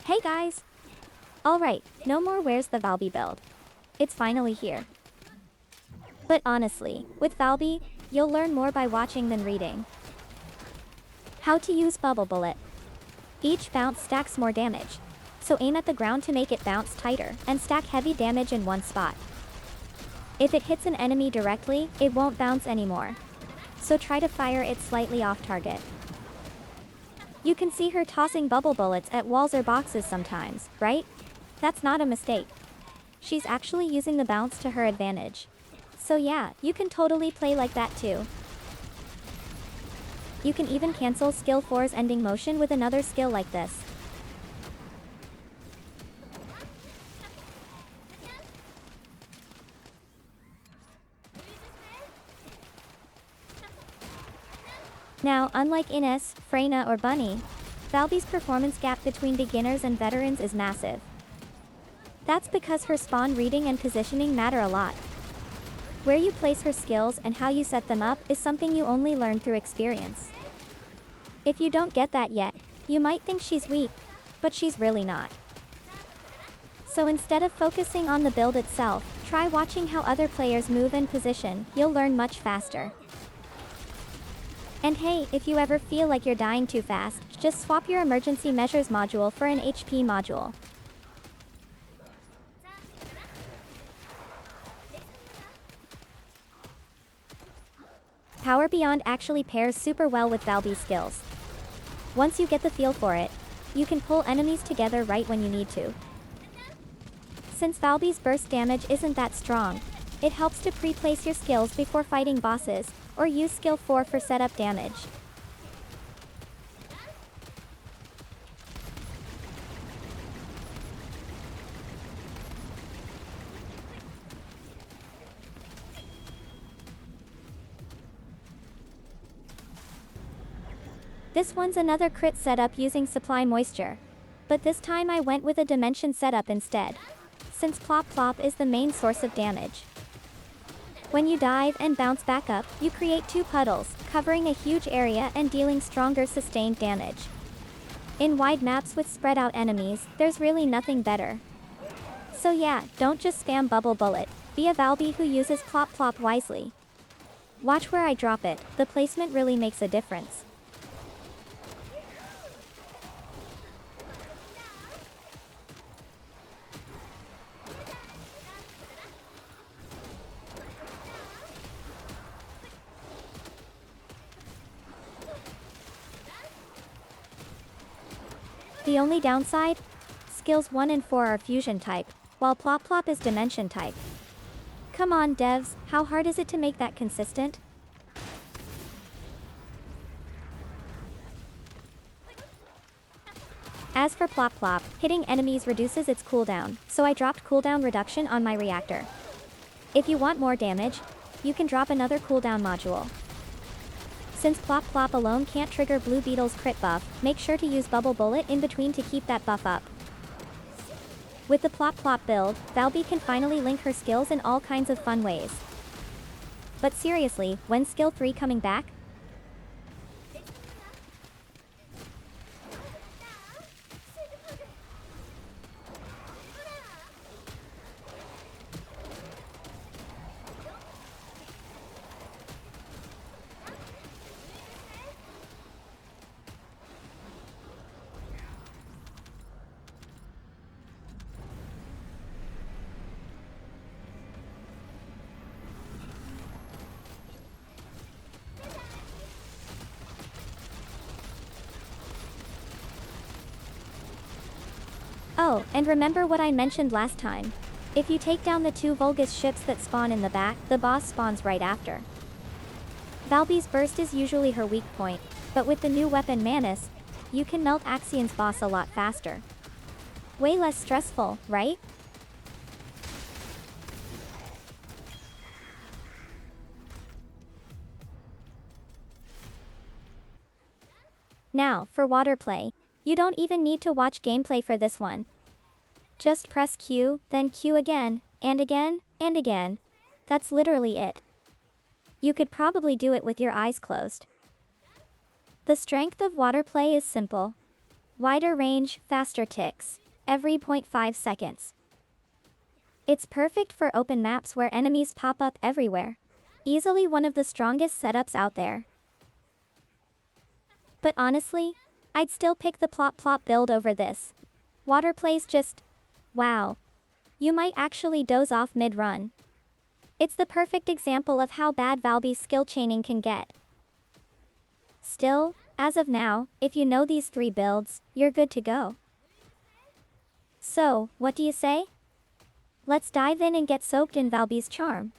Hey guys! Alright, no more where's the Valby build. It's finally here. But honestly, with Valby, you'll learn more by watching than reading. How to use Bubble Bullet. Each bounce stacks more damage. So aim at the ground to make it bounce tighter and stack heavy damage in one spot. If it hits an enemy directly, it won't bounce anymore. So try to fire it slightly off target. You can see her tossing bubble bullets at walls or boxes sometimes, right? That's not a mistake. She's actually using the bounce to her advantage. So yeah, you can totally play like that too. You can even cancel skill 4's ending motion with another skill like this. Now, unlike Ines, Freyna or Bunny, Valby's performance gap between beginners and veterans is massive. That's because her spawn reading and positioning matter a lot. Where you place her skills and how you set them up is something you only learn through experience. If you don't get that yet, you might think she's weak, but she's really not. So instead of focusing on the build itself, try watching how other players move and position, you'll learn much faster. And hey, if you ever feel like you're dying too fast, just swap your emergency measures module for an HP module. Power Beyond actually pairs super well with Valby's skills. Once you get the feel for it, you can pull enemies together right when you need to. Since Valby's burst damage isn't that strong, it helps to pre-place your skills before fighting bosses, or use skill 4 for setup damage. This one's another crit setup using Supply Moisture. But this time I went with a Dimension setup instead, since Plop Plop is the main source of damage. When you dive and bounce back up, you create two puddles, covering a huge area and dealing stronger sustained damage. In wide maps with spread out enemies, there's really nothing better. So yeah, don't just spam Bubble Bullet, be a Valby who uses Plop Plop wisely. Watch where I drop it, the placement really makes a difference. The only downside? Skills 1 and 4 are fusion type, while Plop Plop is dimension type. Come on devs, how hard is it to make that consistent? As for Plop Plop, hitting enemies reduces its cooldown, so I dropped cooldown reduction on my reactor. If you want more damage, you can drop another cooldown module. Since Plop Plop alone can't trigger Blue Beetle's crit buff, make sure to use Bubble Bullet in between to keep that buff up. With the Plop Plop build, Valby can finally link her skills in all kinds of fun ways. But seriously, when's skill 3 coming back? Oh, and remember what I mentioned last time. If you take down the two Vulgus ships that spawn in the back, the boss spawns right after. Valby's burst is usually her weak point, but with the new weapon Manus, you can melt Axion's boss a lot faster. Way less stressful, right? Now, for water play. You don't even need to watch gameplay for this one. Just press Q, then Q again, and again, and again. That's literally it. You could probably do it with your eyes closed. The strength of water play is simple. Wider range, faster ticks. Every 0.5 seconds. It's perfect for open maps where enemies pop up everywhere. Easily one of the strongest setups out there. But honestly, I'd still pick the plop plop build over this. Water plays just... wow. You might actually doze off mid-run. It's the perfect example of how bad Valby's skill chaining can get. Still, as of now, if you know these 3 builds, you're good to go. So, what do you say? Let's dive in and get soaked in Valby's charm.